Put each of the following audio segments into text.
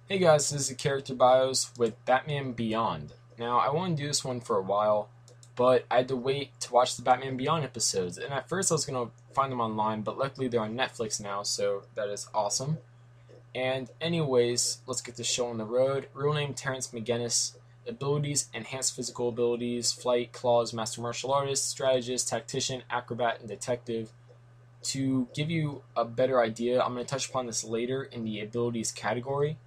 Hey guys, this is the Character Bios with Batman Beyond. Now, I wanted to do this one for a while, but I had to wait to watch the Batman Beyond episodes, and at first I was going to find them online, but luckily they're on Netflix now, so that is awesome. And anyways, let's get this show on the road. Real name Terrence McGinnis. Abilities: enhanced physical abilities, flight, claws, master martial artist, strategist, tactician, acrobat, and detective. To give you a better idea, I'm going to touch upon this later in the abilities category.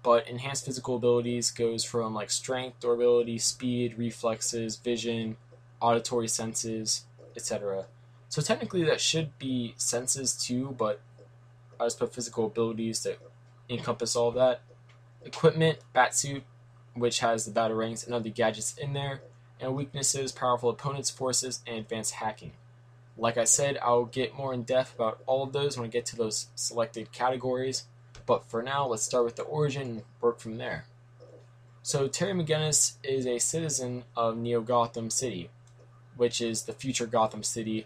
But enhanced physical abilities goes from like strength, durability, speed, reflexes, vision, auditory senses, etc. So technically that should be senses too, but I just put physical abilities to encompass all of that. Equipment, Batsuit, which has the batarangs and other gadgets in there, and weaknesses, powerful opponents' forces, and advanced hacking. Like I said, I'll get more in depth about all of those when I get to those selected categories. But for now, let's start with the origin and work from there. So Terry McGinnis is a citizen of Neo Gotham City, which is the future Gotham City.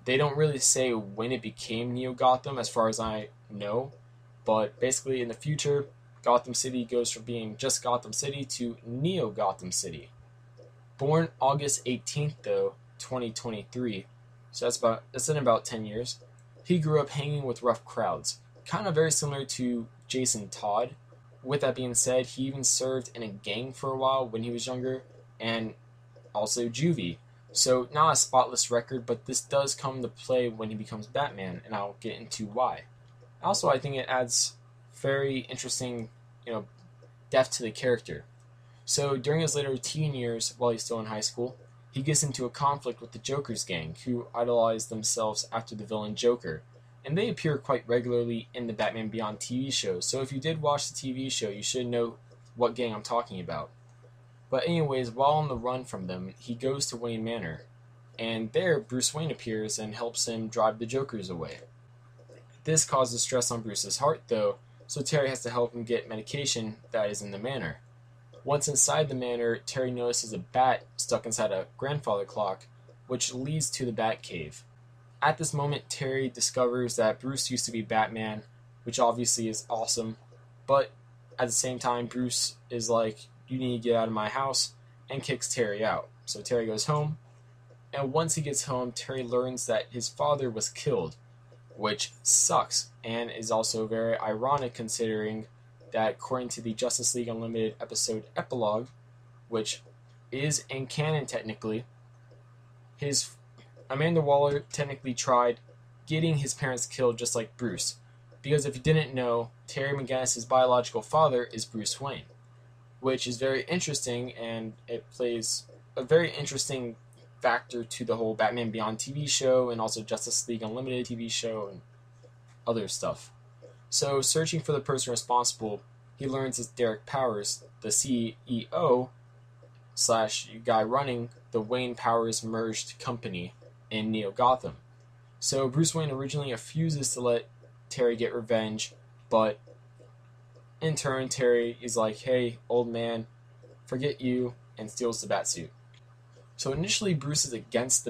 They don't really say when it became Neo Gotham, as far as I know, but basically in the future, Gotham City goes from being just Gotham City to Neo Gotham City. Born August 18th, though, 2023, so that's in about 10 years. He grew up hanging with rough crowds, kind of very similar to Jason Todd. With that being said, he even served in a gang for a while when he was younger, and also juvie. So not a spotless record, but this does come to play when he becomes Batman, and I'll get into why. Also, I think it adds very interesting, you know, depth to the character. So during his later teen years, while he's still in high school, he gets into a conflict with the Joker's gang, who idolize themselves after the villain Joker, and they appear quite regularly in the Batman Beyond TV show. So if you did watch the TV show, you should know what gang I'm talking about. But anyways, while on the run from them, he goes to Wayne Manor, and there Bruce Wayne appears and helps him drive the Jokers away. This causes stress on Bruce's heart, though, so Terry has to help him get medication that is in the manor. Once inside the manor, Terry notices a bat stuck inside a grandfather clock, which leads to the Batcave. At this moment, Terry discovers that Bruce used to be Batman, which obviously is awesome, but at the same time, Bruce is like, "You need to get out of my house," and kicks Terry out. So Terry goes home, and once he gets home, Terry learns that his father was killed, which sucks, and is also very ironic considering that according to the Justice League Unlimited episode Epilogue, which is in canon technically, his Amanda Waller technically tried getting his parents killed just like Bruce. Because if you didn't know, Terry McGinnis' biological father is Bruce Wayne, which is very interesting, and it plays a very interesting factor to the whole Batman Beyond TV show and also Justice League Unlimited TV show and other stuff. So, searching for the person responsible, he learns it's Derek Powers, the CEO slash guy running the Wayne Powers merged company in Neo Gotham. So Bruce Wayne originally refuses to let Terry get revenge, but in turn Terry is like, "Hey, old man, forget you," and steals the Batsuit. So initially Bruce is against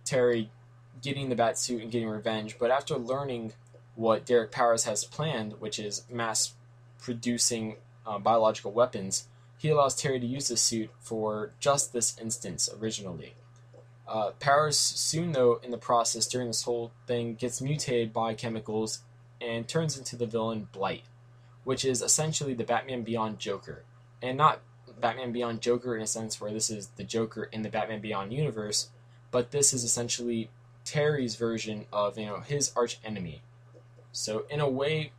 Terry getting the Batsuit and getting revenge, but after learning what Derek Powers has planned, which is mass producing biological weapons, he allows Terry to use the suit for just this instance originally. Powers soon, though, in the process, during this whole thing, gets mutated by chemicals and turns into the villain Blight, which is essentially the Batman Beyond Joker. And not Batman Beyond Joker in a sense where this is the Joker in the Batman Beyond universe, but this is essentially Terry's version of, his arch enemy. So in a way,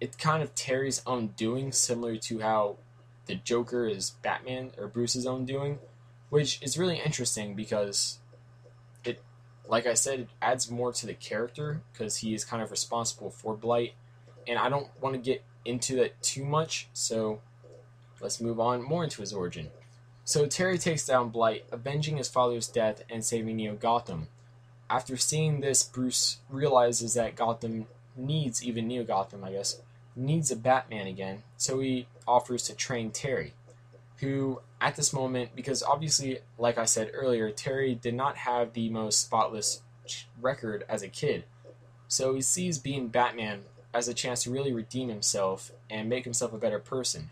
it's kind of Terry's own doing, similar to how the Joker is Batman or Bruce's own doing, which is really interesting because it, like I said, it adds more to the character because he is kind of responsible for Blight, and I don't want to get into that too much, so let's move on more into his origin. So Terry takes down Blight, avenging his father's death and saving Neo Gotham. After seeing this, Bruce realizes that Gotham needs, even Neo Gotham, I guess, needs a Batman again, so he offers to train Terry, who at this moment, because obviously, like I said earlier, Terry did not have the most spotless record as a kid, so he sees being Batman as a chance to really redeem himself and make himself a better person,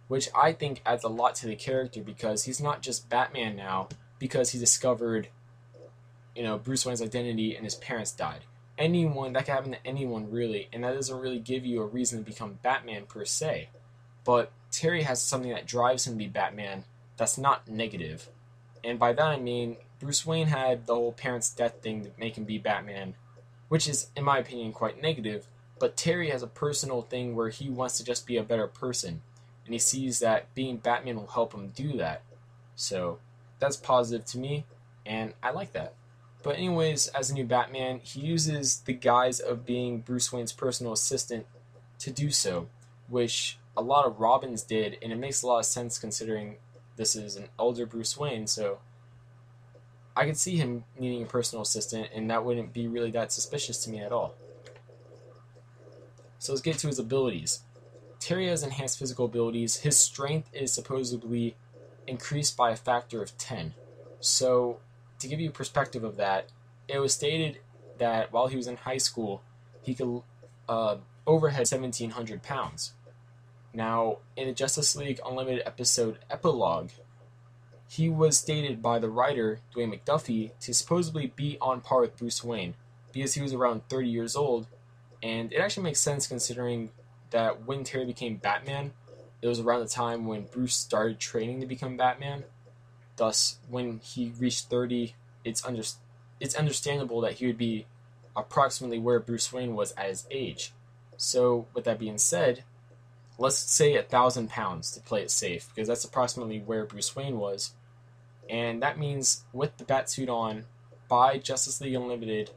which I think adds a lot to the character because he's not just Batman now because he discovered, Bruce Wayne's identity and his parents died. Anyone, that can happen to anyone really, and that doesn't really give you a reason to become Batman per se. But Terry has something that drives him to be Batman that's not negative. And by that I mean, Bruce Wayne had the whole parents' death thing to make him be Batman, which is, in my opinion, quite negative. But Terry has a personal thing where he wants to just be a better person, and he sees that being Batman will help him do that. So that's positive to me, and I like that. But anyways, as a new Batman, he uses the guise of being Bruce Wayne's personal assistant to do so, which a lot of Robins did, and it makes a lot of sense considering this is an elder Bruce Wayne, so I could see him needing a personal assistant, and that wouldn't be really that suspicious to me at all. So let's get to his abilities. Terry has enhanced physical abilities. His strength is supposedly increased by a factor of 10. So, to give you a perspective of that, it was stated that while he was in high school, he could overhead 1,700 pounds. Now, in the Justice League Unlimited episode Epilogue, he was stated by the writer, Dwayne McDuffie, to supposedly be on par with Bruce Wayne, because he was around 30 years old, and it actually makes sense considering that when Terry became Batman, it was around the time when Bruce started training to become Batman. Thus, when he reached 30, it's understandable that he would be approximately where Bruce Wayne was at his age. So, with that being said, let's say 1,000 pounds to play it safe, because that's approximately where Bruce Wayne was. And that means with the Batsuit on, by Justice League Unlimited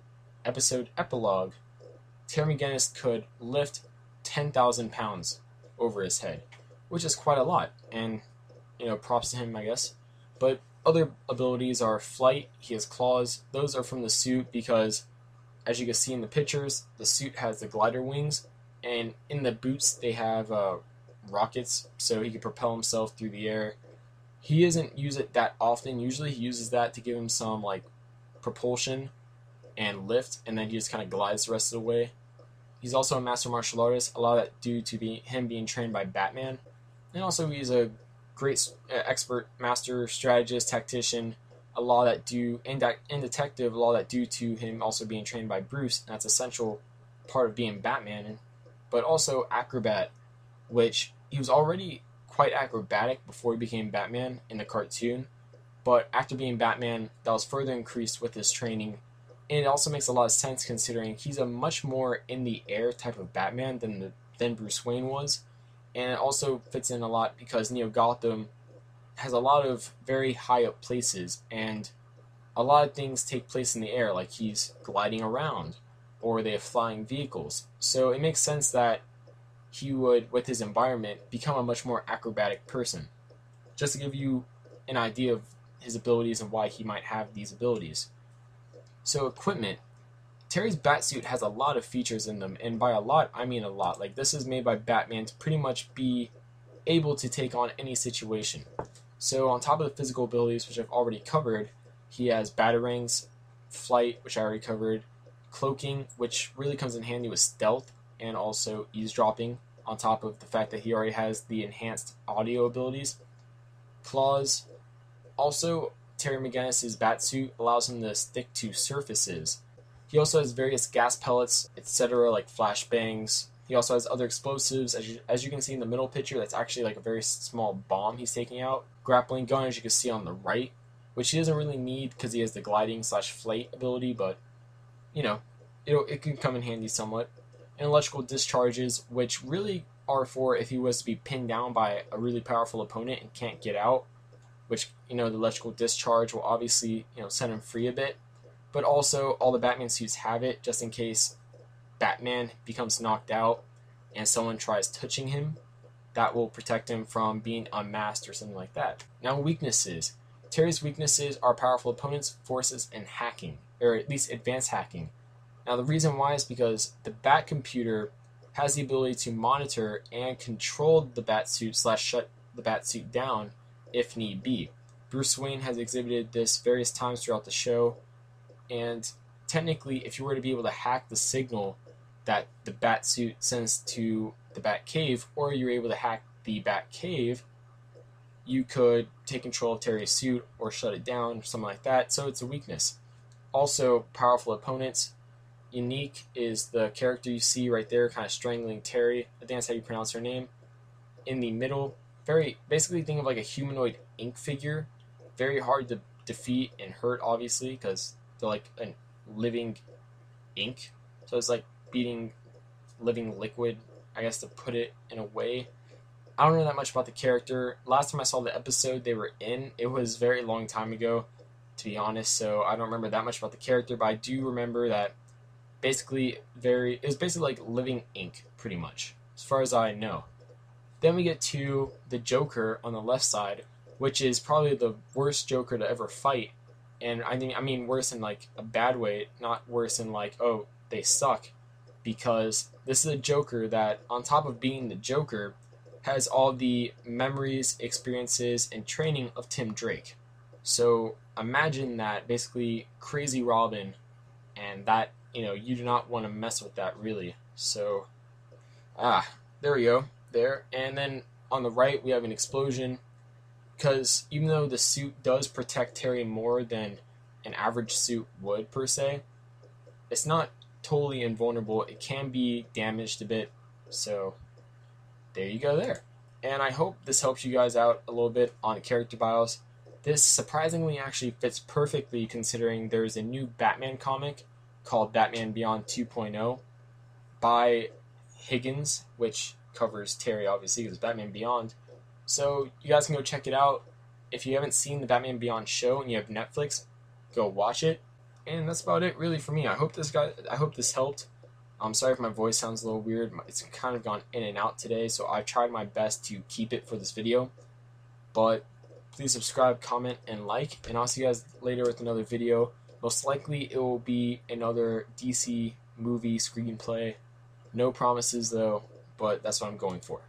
episode Epilogue, Terry McGinnis could lift 10,000 pounds over his head, which is quite a lot, and, props to him, I guess. But other abilities are flight, he has claws. Those are from the suit because, as you can see in the pictures, the suit has the glider wings, and in the boots they have rockets, so he can propel himself through the air. He doesn't use it that often. Usually he uses that to give him some propulsion and lift, and then he just kind of glides the rest of the way. He's also a master martial artist, a lot of that due to him being trained by Batman. And also he's a great expert master strategist, tactician, a lot of that due, and detective, a lot of that due to him also being trained by Bruce, and that's an essential part of being Batman. But also acrobat, which he was already quite acrobatic before he became Batman in the cartoon, but after being Batman, that was further increased with his training. And it also makes a lot of sense considering he's a much more in the air type of Batman than Bruce Wayne was. And it also fits in a lot because Neo Gotham has a lot of very high up places, and a lot of things take place in the air, like he's gliding around, or they have flying vehicles. So it makes sense that he would, with his environment, become a much more acrobatic person. Just to give you an idea of his abilities and why he might have these abilities. So equipment. Terry's Batsuit has a lot of features in them, and by a lot, I mean a lot. This is made by Batman to pretty much be able to take on any situation. So on top of the physical abilities, which I've already covered, he has batarangs, flight, which I already covered, cloaking, which really comes in handy with stealth, and also eavesdropping, on top of the fact that he already has the enhanced audio abilities. Claws. Also, Terry McGinnis' Batsuit allows him to stick to surfaces. He also has various gas pellets, etc., like flashbangs. He also has other explosives, as you can see in the middle picture, that's actually a very small bomb he's taking out. Grappling gun, as you can see on the right, which he doesn't really need because he has the gliding/flight ability, but, it can come in handy somewhat. And electrical discharges, which really are for if he was to be pinned down by a really powerful opponent and can't get out, which, the electrical discharge will obviously, set him free a bit. But also, all the Batman suits have it, just in case Batman becomes knocked out and someone tries touching him. That will protect him from being unmasked or something like that. Now, weaknesses. Terry's weaknesses are powerful opponents, forces, and hacking, or at least advanced hacking. Now, the reason why is because the Bat computer has the ability to monitor and control the Batsuit / shut the Batsuit down if need be. Bruce Wayne has exhibited this various times throughout the show, and technically, if you were to be able to hack the signal that the bat suit sends to the bat cave, or you're able to hack the bat cave, you could take control of Terry's suit or shut it down, something like that. So it's a weakness. Also, powerful opponents. Unique is the character you see right there, kind of strangling Terry. I think that's how you pronounce her name. In the middle, basically think of like a humanoid ink figure. Very hard to defeat and hurt, obviously, because they're like a living ink. So it's like beating living liquid, I guess, to put it in a way. I don't know that much about the character. Last time I saw the episode they were in, it was a very long time ago, to be honest, so I don't remember that much about the character, but I do remember that it was basically like living ink, pretty much, as far as I know. Then we get to the Joker on the left side, which is probably the worst Joker to ever fight, and I mean worse in like a bad way, not worse in like, oh, they suck, because this is a Joker that, on top of being the Joker, has all the memories, experiences, and training of Tim Drake. So imagine that, basically crazy Robin, and that, you do not want to mess with that, really. So, there we go, there. And then on the right, we have an explosion, because even though the suit does protect Terry more than an average suit would, per se, it's not totally invulnerable. It can be damaged a bit, so there you go there. And I hope this helps you guys out a little bit on character bios. This surprisingly actually fits perfectly, considering there's a new Batman comic called Batman Beyond 2.0 by Higgins, which covers Terry, obviously, because Batman Beyond. So you guys can go check it out. If you haven't seen the Batman Beyond show and you have Netflix, go watch it. And that's about it, really, for me. I hope this helped. I'm sorry if my voice sounds a little weird. It's kind of gone in and out today, so I tried my best to keep it for this video. But please subscribe, comment, and like, and I'll see you guys later with another video. Most likely it will be another DC movie screenplay. No promises though, but that's what I'm going for.